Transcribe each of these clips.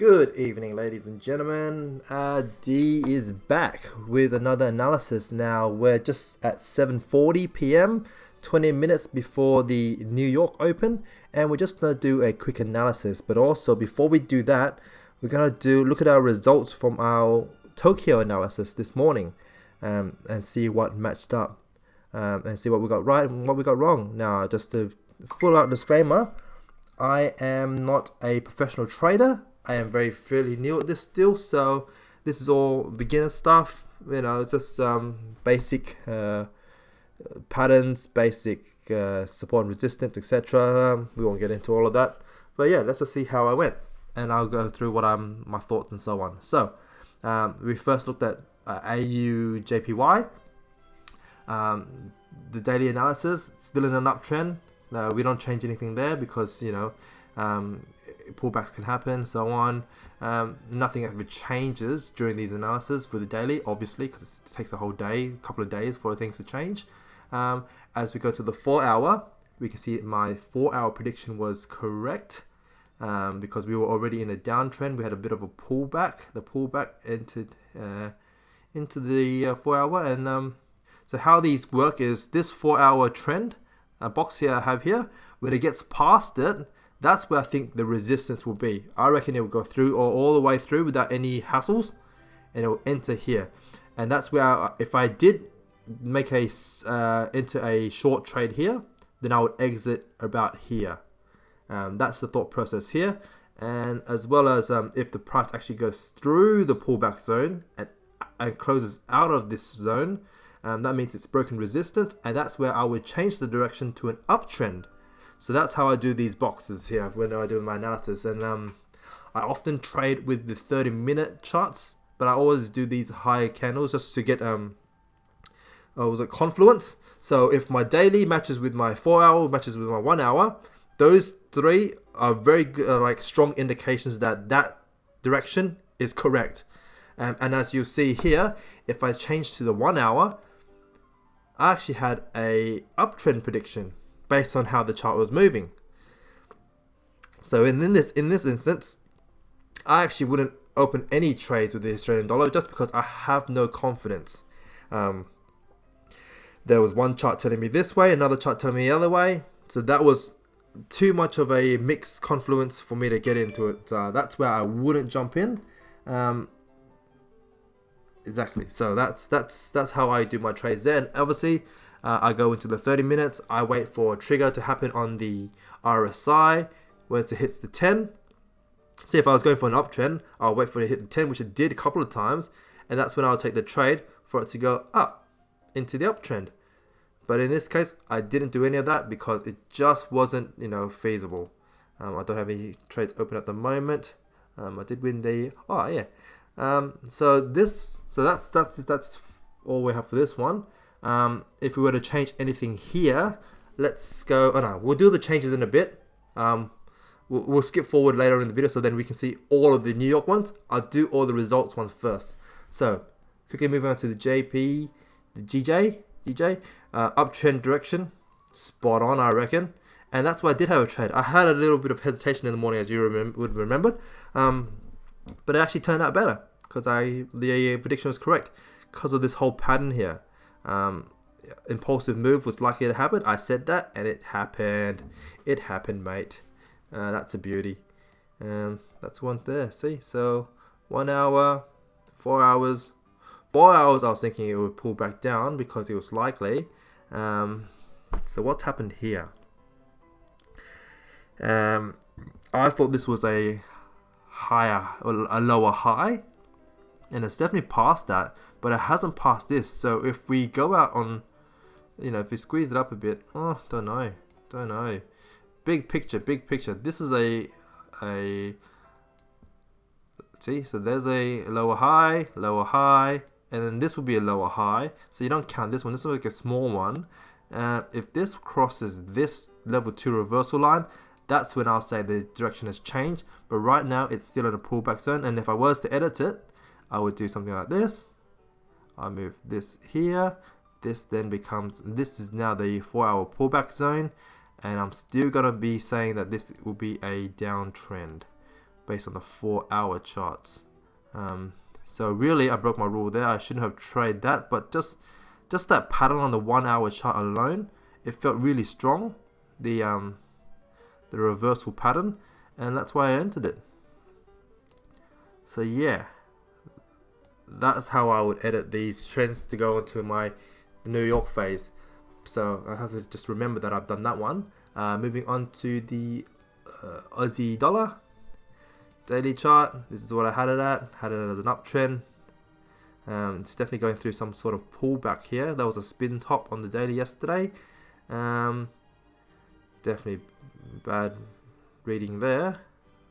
Good evening, ladies and gentlemen. D is back with another analysis. Now we're just at 7:40 p.m., 20 minutes before the New York Open, and we're just gonna do a quick analysis. But also, before we do that, we're gonna look at our results from our Tokyo analysis this morning, and see what matched up, and see what we got right and what we got wrong. Now, just a full out disclaimer: I am not a professional trader. I am fairly new at this still, so this is all beginner stuff. You know, it's just basic patterns, basic support and resistance, etc. We won't get into all of that, but yeah, let's just see how I went, and I'll go through what my thoughts and so on. So we first looked at AUDJPY, the daily analysis, still in an uptrend. We don't change anything there because pullbacks can happen, so on. Nothing ever changes during these analyses for the daily, obviously, because it takes a whole day, a couple of days for things to change. As we go to the 4 hour, we can see my 4 hour prediction was correct, because we were already in a downtrend. We had a bit of a pullback. The pullback into the 4 hour, and so how these work is this 4 hour trend box here I have here, when it gets past it, that's where I think the resistance will be. I reckon it will go through or all the way through without any hassles, and it will enter here. And that's where if I did make into a short trade here, then I would exit about here. That's the thought process here. And as well as if the price actually goes through the pullback zone and closes out of this zone, that means it's broken resistance, and that's where I would change the direction to an uptrend. So that's how I do these boxes here when I do my analysis. And I often trade with the 30-minute charts, but I always do these higher candles just to get confluence. So if my daily matches with my 4 hour, matches with my 1 hour, those three are very good, like strong indications that that direction is correct. And as you see here, if I change to the 1 hour, I actually had a uptrend prediction based on how the chart was moving. So in this instance, I actually wouldn't open any trades with the Australian dollar just because I have no confidence. There was one chart telling me this way, another chart telling me the other way. So that was too much of a mixed confluence for me to get into it. That's where I wouldn't jump in. Exactly. So that's how I do my trades there. And obviously, I go into the 30 minutes. I wait for a trigger to happen on the RSI where it hits the 10. See, if I was going for an uptrend, I'll wait for it to hit the 10, which it did a couple of times, and that's when I'll take the trade for it to go up into the uptrend. But in this case, I didn't do any of that because it just wasn't, feasible. I don't have any trades open at the moment. I did win the so that's all we have for this one. If we were to change anything here, let's go. Oh no, we'll do the changes in a bit. We'll skip forward later in the video so then we can see all of the New York ones. I'll do all the results ones first. So quickly moving on to the GJ, uptrend direction, spot on, I reckon. And that's why I did have a trade. I had a little bit of hesitation in the morning, as you would remember, but it actually turned out better because the prediction was correct because of this whole pattern here. Impulsive move was likely to happen. I said that, and it happened. It happened, mate. That's a beauty. That's one there. See, so 1 hour, 4 hours. 4 hours, I was thinking it would pull back down because it was likely. So what's happened here? I thought this was a lower high, and it's definitely past that, but it hasn't passed this. So if we go out on, if we squeeze it up a bit, don't know. Big picture. This is see, so there's a lower high, and then this will be a lower high. So you don't count this one. This is like a small one. If this crosses this level 2 reversal line, that's when I'll say the direction has changed. But right now, it's still in a pullback zone. And if I was to edit it, I would do something like this. I'll move this here. This then becomes, this is now the 4 hour pullback zone. And I'm still going to be saying that this will be a downtrend. based on the 4-hour charts. So really, I broke my rule there. I shouldn't have traded that, but just that pattern on the 1-hour chart alone, it felt really strong. The reversal pattern, and that's why I entered it. So yeah, that's how I would edit these trends to go into my New York phase. So I have to just remember that I've done that one. Moving on to the Aussie dollar daily chart. This is what I had it at. Had it as an uptrend. It's definitely going through some sort of pullback here. There was a spin top on the daily yesterday. Definitely bad reading there.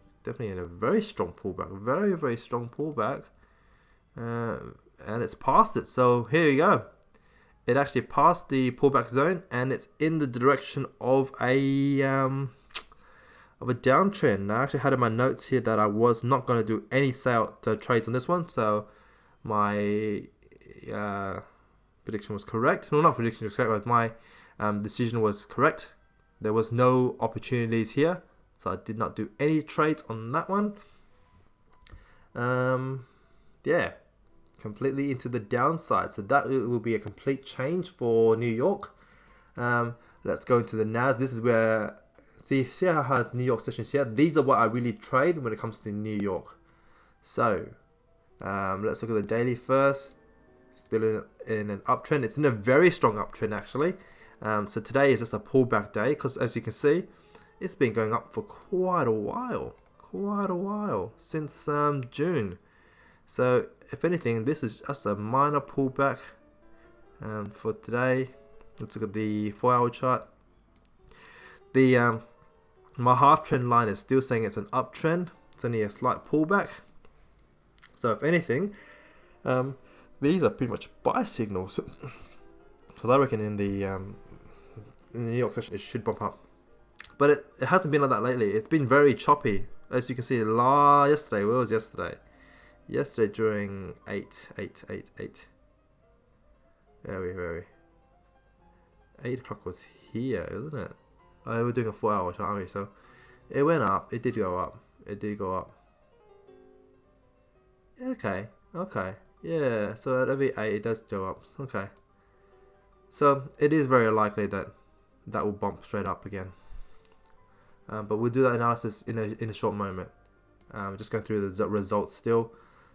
It's definitely in a very strong pullback. Very strong pullback. And it's past it. So here you go. It actually passed the pullback zone, and it's in the direction of a downtrend. I actually had in my notes here that I was not going to do any sale trades on this one, so my prediction was correct. Well, not prediction was correct, but my decision was correct. There was no opportunities here, so I did not do any trades on that one. Yeah, completely into the downside. So that will be a complete change for New York. Let's go into the NAS. This is where, see how I have New York sessions here. These are what I really trade when it comes to New York. So let's look at the daily first. Still in an uptrend. It's in a very strong uptrend actually. So today is just a pullback day, because as you can see, it's been going up for quite a while, since June. So if anything, this is just a minor pullback for today. Let's look at the 4-hour chart. The my half trend line is still saying it's an uptrend. It's only a slight pullback. So if anything, these are pretty much buy signals, because I reckon in the New York session it should bump up, but it hasn't been like that lately. It's been very choppy, as you can see. Yesterday, where was yesterday? Yesterday during 8. Where are we? 8 o'clock was here, isn't it? Oh, we're doing a 4-hour chart, aren't we? So it went up. It did go up. Okay. Yeah. So at every 8, it does go up. Okay. So it is very likely that will bump straight up again. But we'll do that analysis in a short moment. Just going through the results still.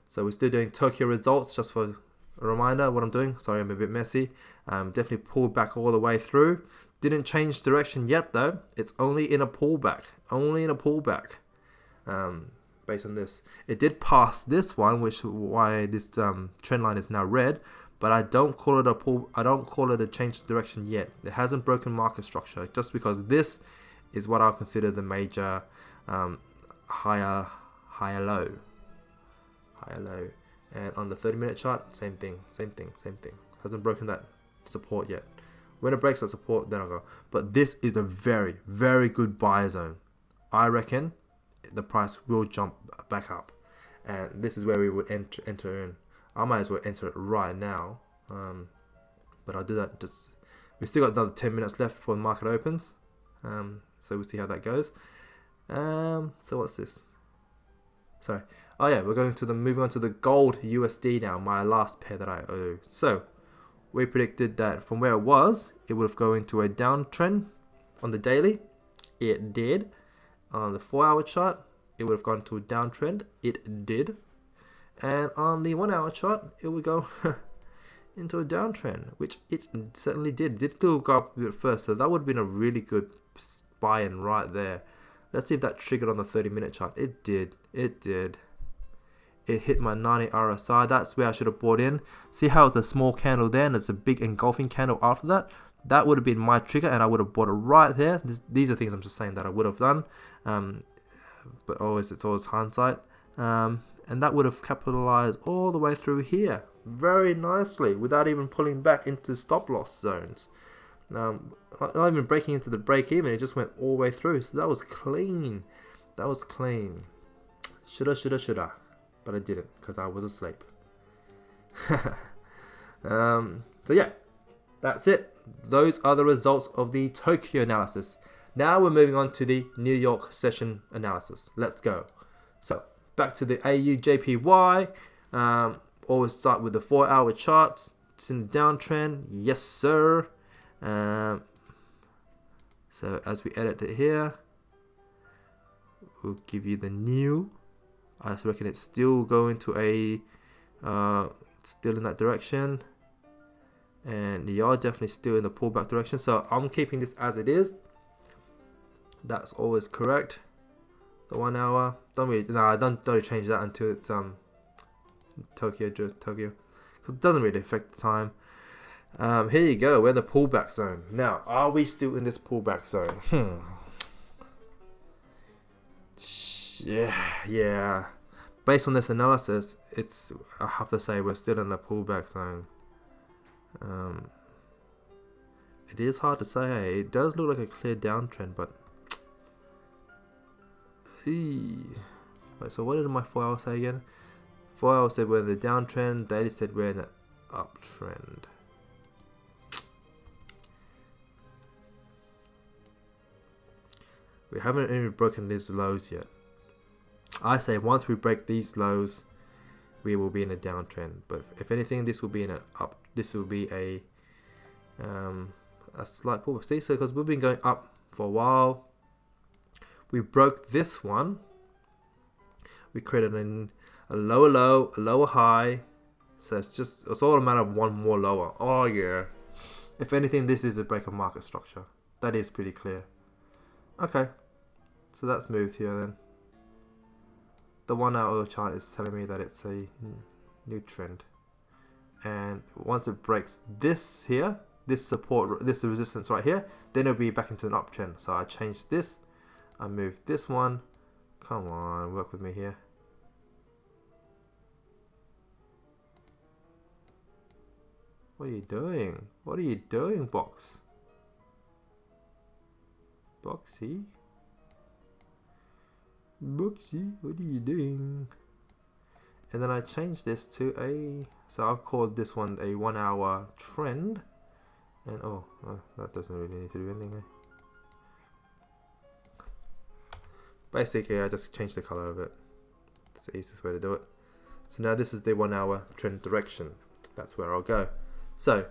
So we're still doing Tokyo results, just for a reminder of what I'm doing. Sorry, I'm a bit messy. Definitely pulled back all the way through. Didn't change direction yet though. It's only in a pullback. Based on this, it did pass this one, which why this trend line is now red. But I don't call it a pull. I don't call it a change of direction yet. It hasn't broken market structure, just because this is what I'll consider the major higher low. And on the 30-minute chart, same thing. Hasn't broken that support yet. When it breaks that support, then I'll go. But this is a very, very good buy zone. I reckon the price will jump back up, and this is where we would enter in. I might as well enter it right now, but I'll do that. We still got another 10 minutes left before the market opens, so we'll see how that goes. So what's this? Sorry. Oh yeah, we're moving on to the gold USD now. My last pair that I owe. So we predicted that from where it was, it would have gone into a downtrend on the daily. It did. On the 4-hour chart, it would have gone to a downtrend. It did. And on the 1-hour chart, it would go into a downtrend, which it certainly did. It did still go up a bit first, so that would have been a really good buy-in right there. Let's see if that triggered on the 30-minute chart. It did. It hit my 90 RSI. That's where I should have bought in. See how it's a small candle there, and it's a big engulfing candle after that? That would have been my trigger, and I would have bought it right there. These are things I'm just saying that I would have done. But it's always hindsight. And that would have capitalized all the way through here very nicely without even pulling back into stop loss zones. Not even breaking into the break even, it just went all the way through. So that was clean. Shoulda. But I didn't, because I was asleep. So yeah, that's it. Those are the results of the Tokyo analysis. Now we're moving on to the New York session analysis. Let's go. So back to the AUDJPY. Always start with the 4-hour charts. It's in the downtrend, yes sir. So as we edit it here, we'll give you the new. I reckon it's still going to a still in that direction, and you are definitely still in the pullback direction. So I'm keeping this as it is. That's always correct. The 1 hour, don't really change that until it's Tokyo, because it doesn't really affect the time. Here you go, we're in the pullback zone. Now, are we still in this pullback zone? Yeah. Based on this analysis, I have to say we're still in the pullback zone. It is hard to say. It does look like a clear downtrend, but wait, so what did my 4 hours say again? 4 hours said we're in the downtrend, daily said we're in the uptrend. We haven't even broken these lows yet. I say once we break these lows, we will be in a downtrend. But if anything, this will be in an up. This will be a slight pullback. See, so because we've been going up for a while, we broke this one. We created a lower low, a lower high. So it's all a matter of one more lower. Oh yeah. If anything, this is a break of market structure. That is pretty clear. Okay. So that's moved here then. The 1 hour chart is telling me that it's a new trend. And once it breaks this here, this support, this resistance right here, then it'll be back into an uptrend. So I changed this. I moved this one. Come on, work with me here. What are you doing? What are you doing, Box? Boxy? Boxy, what are you doing? And then I changed this to so I've called this one a 1 hour trend. And oh, that doesn't really need to do anything. Basically, I just changed the color of it. That's the easiest way to do it. So now this is the 1 hour trend direction. That's where I'll go. So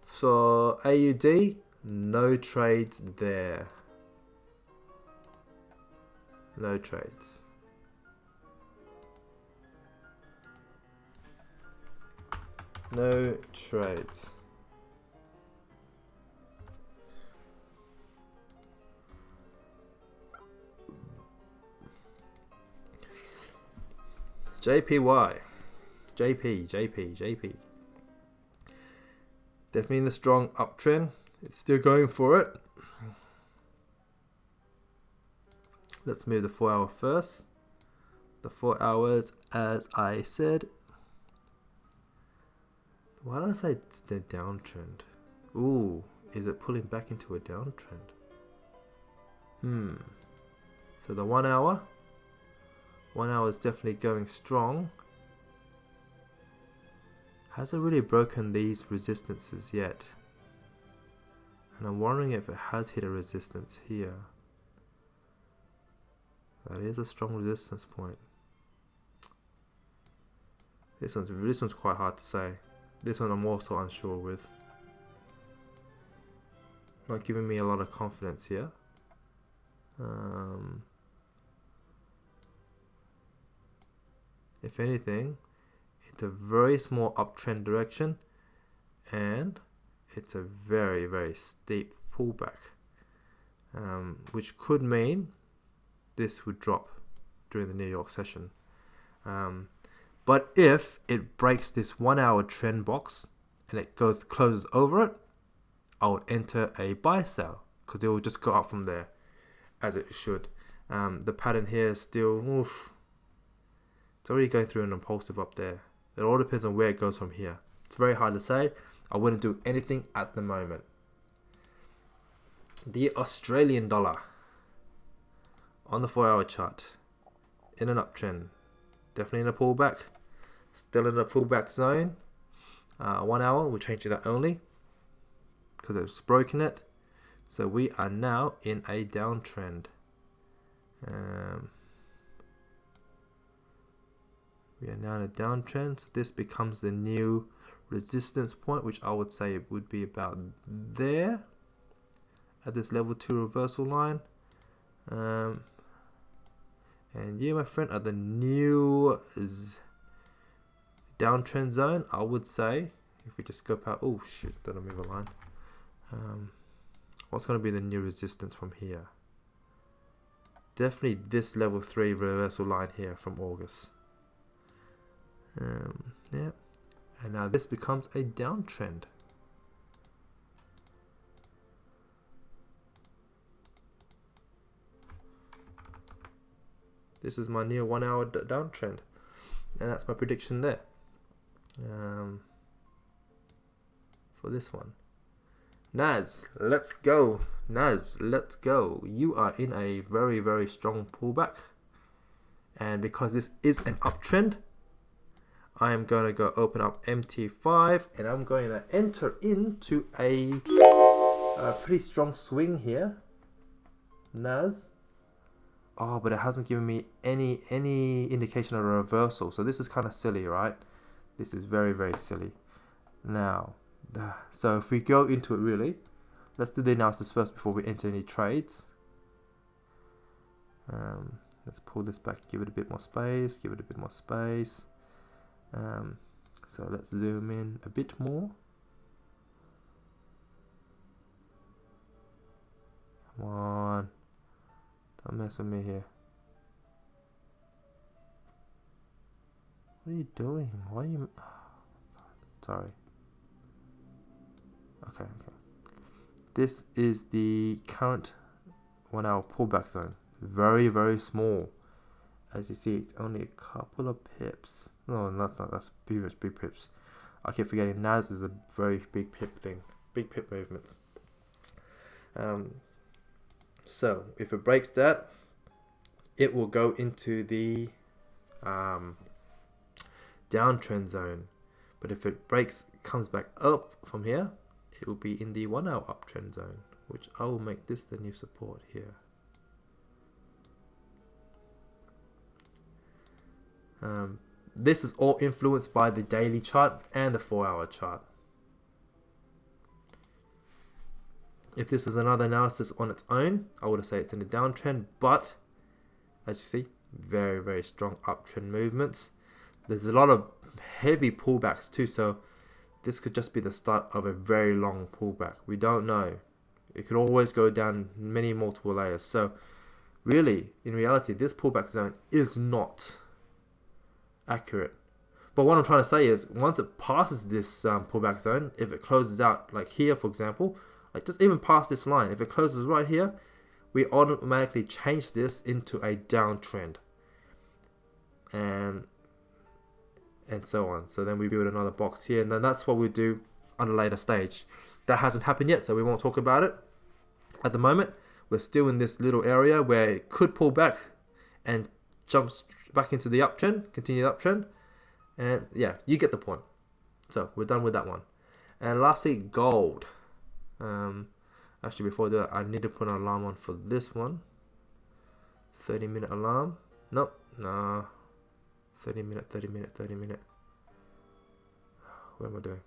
for AUD, no trades there. No trades. No trades. JPY. JP. Definitely in the strong uptrend. It's still going for it. Let's move the 4 hour first. The 4 hours, as I said. Why did I say it's the downtrend? Ooh, is it pulling back into a downtrend? So the 1 hour. 1 hour is definitely going strong. Hasn't really broken these resistances yet. And I'm wondering if it has hit a resistance here. That is a strong resistance point. This one's quite hard to say. This one I'm also unsure with. Not giving me a lot of confidence here. If anything, it's a very small uptrend direction, and it's a very, very steep pullback, which could mean this would drop during the New York session. But if it breaks this 1 hour trend box and it closes over it, I would enter a buy sell because it will just go up from there as it should. The pattern here is still, it's already going through an impulsive up there. It all depends on where it goes from here. It's very hard to say. I wouldn't do anything at the moment. The Australian dollar on the 4 hour chart in an uptrend, definitely in a pullback, still in the pullback zone. 1 hour, we're changing that only because it's broken it. So we are now in a downtrend. We are now in a downtrend, so this becomes the new resistance point, which I would say would be about there at this level 2 reversal line. And yeah, my friend, at the new downtrend zone, I would say, if we just scope out, oh shit, don't move a line. What's going to be the new resistance from here? Definitely this level 3 reversal line here from August. Yeah, and now this becomes a downtrend. This is my near 1 hour downtrend, and that's my prediction there for this one. NAS, let's go. NAS, let's go. You are in a very, very strong pullback, and because this is an uptrend, I am going to go open up MT5, and I'm going to enter into a pretty strong swing here. NAS. Oh, but it hasn't given me any indication of a reversal, so this is kind of silly, right? This is very, very silly. Now, so if we go into it really, let's do the analysis first before we enter any trades. Let's pull this back, give it a bit more space, give it a bit more space. So let's zoom in a bit more. Come on. Don't mess with me here. What are you doing? Why are you... Oh, God. Sorry. Okay. This is the current 1 hour pullback zone. Very, very small. As you see, it's only a couple of pips. No, not that's pretty much big pips. I keep forgetting NAS is a very big pip thing. Big pip movements. So if it breaks that, it will go into the downtrend zone. But if it comes back up from here, it will be in the 1 hour uptrend zone, which I will make this the new support here. This is all influenced by the daily chart and the 4 hour chart. If this was another analysis on its own, I would say it's in a downtrend, but as you see, very, very strong uptrend movements. There's a lot of heavy pullbacks too, so this could just be the start of a very long pullback. We don't know. It could always go down many multiple layers. So really, in reality, this pullback zone is not accurate. But what I'm trying to say is, once it passes this pullback zone, if it closes out like here, for example, like just even past this line, if it closes right here, we automatically change this into a downtrend, and so on. So then we build another box here, and then that's what we do on a later stage. That hasn't happened yet, so we won't talk about it at the moment. We're still in this little area where it could pull back and jump back into the uptrend, continue the uptrend, and yeah, you get the point. So we're done with that one. And lastly, gold. Actually, before that, I need to put an alarm on for this one. 30-minute alarm. Nope, nah. 30 minute. What am I doing?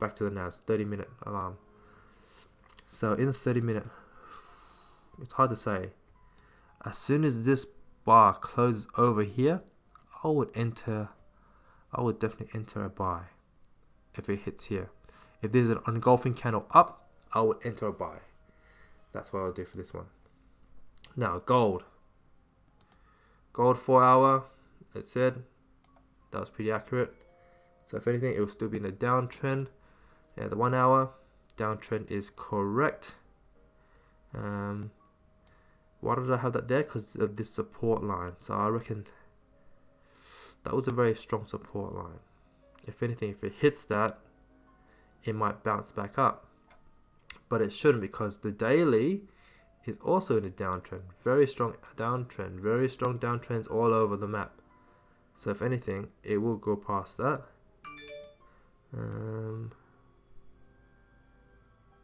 Back to the NAS. 30-minute alarm. So in the 30-minute, it's hard to say. As soon as this bar closes over here, I would definitely enter a buy if it hits here. If there's an engulfing candle up, I would enter a buy. That's what I'll do for this one. Now, gold. Gold 4 hour, it said, that was pretty accurate. So if anything, it will still be in a downtrend. Yeah, the 1 hour downtrend is correct. Why did I have that there? Because of this support line. So I reckon that was a very strong support line. If anything, if it hits that, it might bounce back up. But it shouldn't, because the daily is also in a downtrend. Very strong downtrend. Very strong downtrends all over the map. So if anything, it will go past that.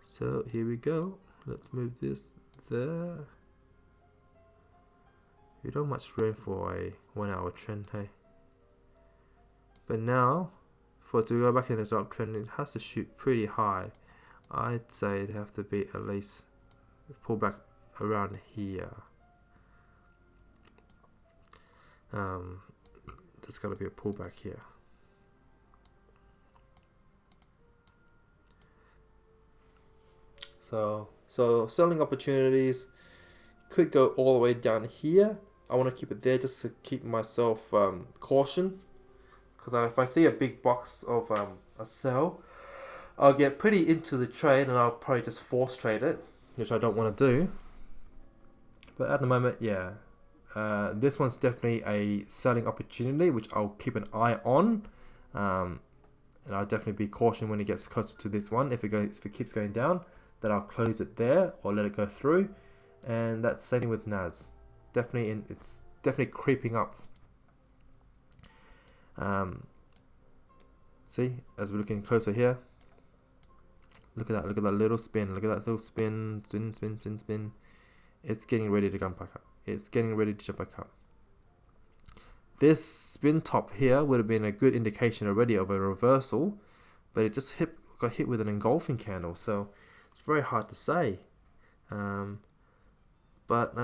So here we go. Let's move this there. We don't much room for a 1 hour trend, hey. But now, for it to go back in the uptrend, it has to shoot pretty high. I'd say it'd have to be at least pull back around here. There's got to be a pullback here. So selling opportunities could go all the way down here. I want to keep it there just to keep myself caution, because if I see a big box of a sell, I'll get pretty into the trade and I'll probably just force trade it, which I don't want to do. But at the moment, yeah, this one's definitely a selling opportunity, which I'll keep an eye on, and I'll definitely be caution when it gets closer to this one. If it keeps going down, then I'll close it there or let it go through. And that's the same thing with NAS. It's definitely creeping up. See, as we're looking closer here, look at that little spin. Look at that little spin. It's getting ready to come back up. It's getting ready to jump back up. This spin top here would have been a good indication already of a reversal, but it just got hit with an engulfing candle, so it's very hard to say. But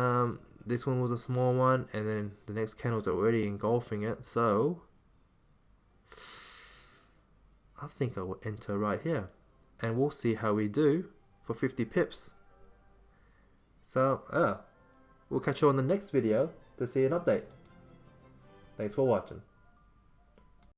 this one was a small one, and then the next candle is already engulfing it, so I think I will enter right here, and we'll see how we do for 50 pips. So we'll catch you on the next video to see an update. Thanks for watching.